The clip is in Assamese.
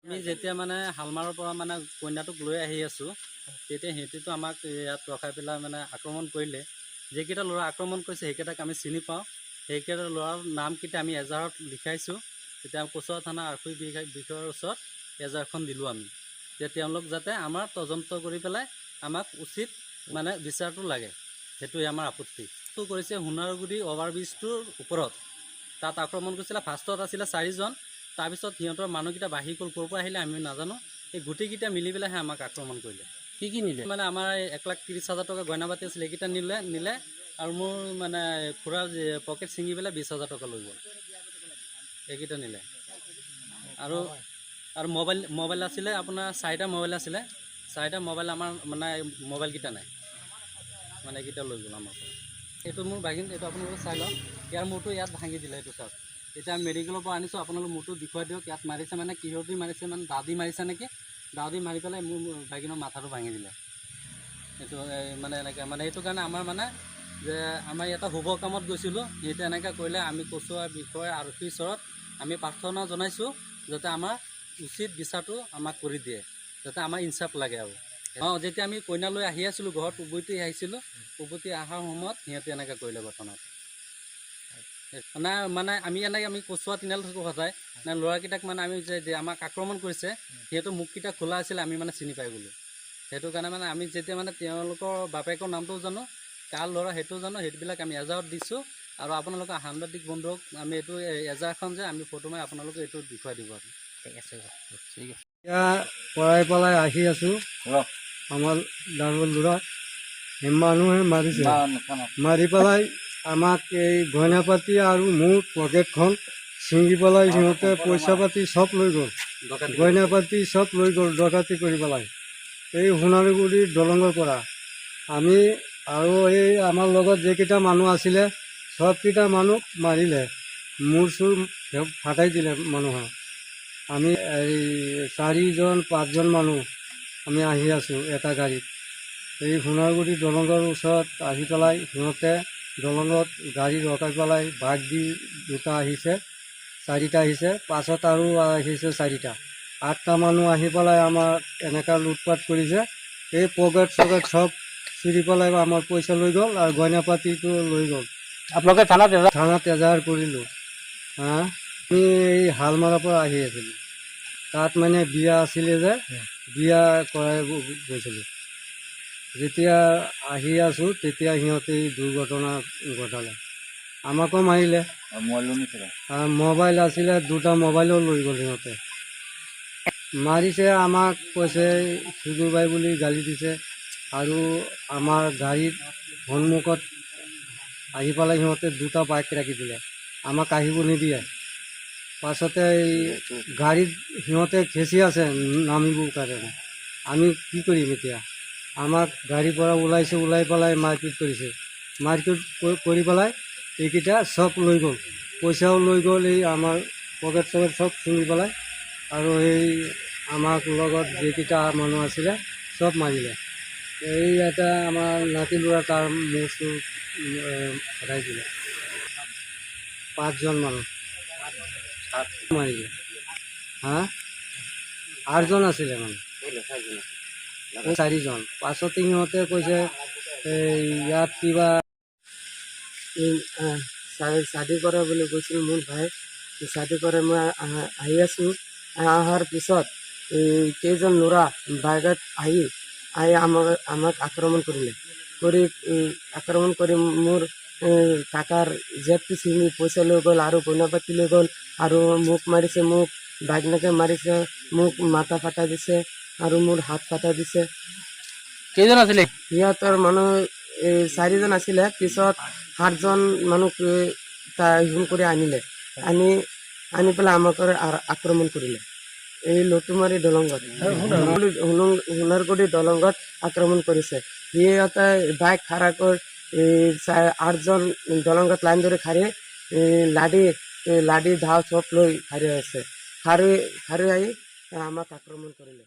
আমি যেতিয়া মানে হালমাৰৰ পৰা মানে কইনাটোক লৈ আহি আছোঁ, তেতিয়া সিহঁতেতো আমাক ইয়াত ৰখাই পেলাই মানে আক্ৰমণ কৰিলে। যিকেইটা ল'ৰা আক্ৰমণ কৰিছে সেইকেইটাক আমি চিনি পাওঁ। সেইকেইটা ল'ৰাৰ নামকেইটা আমি এজাহাৰত লিখাইছোঁ। তেতিয়া কচুৱা থানা আৰক্ষী বিষয়াৰ ওচৰত এজাহাৰখন দিলোঁ আমি, যে তেওঁলোক যাতে আমাৰ তদন্ত কৰি পেলাই আমাক উচিত মানে বিচাৰটো লাগে, সেইটোৱে আমাৰ আপত্তি। তো কৰিছে সোণাৰুগুৰি অভাৰব্ৰিজটোৰ ওপৰত, তাত আক্ৰমণ কৰিছিলে। ফাৰ্ষ্টত আছিলে 4জন, তাৰপিছত সিহঁতৰ মানুহকেইটা বাঢ়ি গ'ল, ক'ৰ পৰা আহিলে আমি নাজানো। এই গোটেইকেইটা মিলি পেলাইহে আমাক আক্ৰমণ কৰিলে। কি নিলে মানে আমাৰ 1,30,000 টকা গইনা পাতি আছিলে, এইকেইটা নিলে আৰু মোৰ মানে খুৰাৰ পকেট ছিঙি পেলাই 20,000 টকা লৈ গ'ল, এইকেইটা নিলে। আৰু মোবাইল আছিলে আপোনাৰ 4টা মোবাইল আছিলে। 4টা মোবাইল আমাৰ মানে মোবাইলকেইটা নাই, মানে এইকেইটা লৈ গ'ল আমাৰ পৰা। এইটো মোৰ ভাগিন, এইটো আপোনালোকে চাই লওক। ইয়াৰ মূৰটো ইয়াত ভাঙি দিলে, এইটো চাওক। এতিয়া আমি মেডিকেলৰ পৰা আনিছোঁ, আপোনালোকে মূৰটো দেখুৱাই দিয়ক। ইয়াত মাৰিছে মানে কিহৰ দি মাৰিছে, মানে দা দি মাৰিছে নেকি। দা দি মাৰি পেলাই মোৰ ভাগিনৰ মাথাটো ভাঙি দিলে। এইটো মানে এনেকৈ মানে সেইটো কাৰণে আমাৰ মানে যে আমাৰ এটা শুভ কামত গৈছিলোঁ, সিহঁতে এনেকৈ কৰিলে। আমি কচুৱা বিষয়া আৰক্ষীৰ ওচৰত আমি প্ৰাৰ্থনা জনাইছোঁ যাতে আমাৰ উচিত বিচাৰটো আমাক কৰি দিয়ে, যাতে আমাৰ ইনচাফ লাগে আৰু। যেতিয়া আমি কইনা লৈ আহি আছিলোঁ, ঘৰত উভতি আহিছিলোঁ, উভতি অহাৰ সময়ত সিহঁতে এনেকৈ কৰিলে ঘটনাটো। মানে আমি কচুৱা তিনিআলি থাকোঁ সদায়, মানে ল'ৰাকেইটাক মানে আমি যে আমাক আক্ৰমণ কৰিছে, সিহঁতৰ মুখকেইটা খোলা আছিলে, আমি মানে চিনি পাই গ'লোঁ। সেইটো কাৰণে মানে আমি যেতিয়া মানে তেওঁলোকৰ বাপেকৰ নামটোও জানো, কাৰ ল'ৰা সেইটোও জানো, সেইবিলাক আমি এজাহাৰত দিছোঁ। আৰু আপোনালোকৰ সাংবাদিক বন্ধুক আমি এইটো এজাহাৰখন যে আমি ফটো মাৰি আপোনালোকে এইটো দেখুৱাই দিব আৰু। ঠিক আছে, ঠিক আছে। এতিয়া পৰাই পেলাই আহি আছোঁ, আমাৰ ডাঙৰ ল'ৰা মানুহে মাৰিছে। মাৰি পেলাই আমাক এই গইনা পাতি আৰু মোৰ পকেটখন ছিঙি পেলাই সিহঁতে পইচা পাতি চব লৈ গ'ল, গইনা পাতি চব লৈ গ'ল, ডকাইতি কৰি পেলাই। এই সোণাৰুগুৰিৰ দলঙৰ পৰা আমি আৰু এই আমাৰ লগত যিকেইটা মানুহ আছিলে চবকেইটা মানুহ মাৰিলে, মূৰ চুৰ ফাটাই দিলে মানুহৰ। আমি এই 4-5জন মানুহ আমি আহি আছোঁ এটা গাড়ীত। এই সোণাৰুগুৰি দলঙৰ ওচৰত আহি পেলাই সিহঁতে দলঙত গাড়ী ৰখাই পেলাই বাঘ দি 2টা আহিছে, 4টা আহিছে, পাছত আৰু আহিছে 4টা। 8টা মানুহ আহি পেলাই আমাক এনেকুৱা লুটপাট কৰিছে। এই পকেট চকেট চব চিৰি পেলাই আমাৰ পইচা লৈ গ'ল আৰু গইনা পাতিটো লৈ গ'ল। আপোনালোকে থানাত এজাহাৰ কৰিলোঁ। আমি এই হালমাৰৰ পৰা আহি আছিলোঁ, তাত মানে বিয়া আছিলে যে বিয়া কৰাই গৈছিলোঁ। যেতিয়া আহি আছোঁ তেতিয়া সিহঁতে দুৰ্ঘটনা ঘটালে, আমাকো মাৰিলে। মোবাইল আছিলে 2টা মোবাইলো লৈ গ'ল সিহঁতে। মাৰিছে আমাক, কৈছে সুদূৰ বাই বুলি গালি দিছে। আৰু আমাৰ গাড়ীত সন্মুখত আহি পেলাই সিহঁতে 2টা বাইক ৰাখি দিলে, আমাক আহিব নিদিয়ে। পাছতে এই গাড়ীত সিহঁতে খেচি আছে নামিবৰ কাৰণে। আমি কি কৰিম এতিয়া? আমাক গাড়ীৰ পৰা ওলাই পেলাই মাৰপিট কৰিছে। মাৰপিট কৰি পেলাই এইকেইটা চব লৈ গ'ল, পইচাও লৈ গ'ল, এই আমাৰ পকেট চকেট চব ছিঙি পেলাই। আৰু এই আমাক লগত যিকেইটা মানুহ আছিলে চব মাৰিলে। এই এটা আমাৰ নাতি ল'ৰা তাৰ মূৰ চুৰ ফাটাই দিলে। 5জন মানুহ মাৰিলে। 8জন আছিলে মানে, 4জন। পাছতে সিহঁতে কৈছে ইয়াত কিবা শ্বাদি কৰে বুলি কৈছিল মোৰ ভাই। শ্বাদি কৰে মই আহি আছোঁ, অহাৰ পিছত এই কেইজন ল'ৰা বাইকত আহি আমাক আক্ৰমণ কৰিলে। আক্ৰমণ কৰি মোৰ টাকাৰ জেপটো ছিঙি পইচা লৈ গ'ল আৰু গইনা পাতি লৈ গ'ল। আৰু মোক মাৰিছে, মোক বাইকনাকে মাৰিছে, মোক মাথা ফাটাই দিছে আৰু মোৰ হাত ফাটাই দিছে। কেইজন আছিলে? সিহঁতৰ মানুহ 4জন আছিলে, পিছত 8জন মানুহ হেৰি কৰি আনিলে। আনি পেলাই আমাক আক্ৰমণ কৰিলে এই লটুমাৰী দলঙত, সোণাৰুগুৰি দলঙত আক্ৰমণ কৰিছে। সিহঁতে বাইক খাৰা কৰি 8জন দলঙত লাইন ধৰি খাৰি লাডি ঢাল চব লৈ খাৰি আছে, খাৰি আহি আমাক আক্ৰমণ কৰিলে।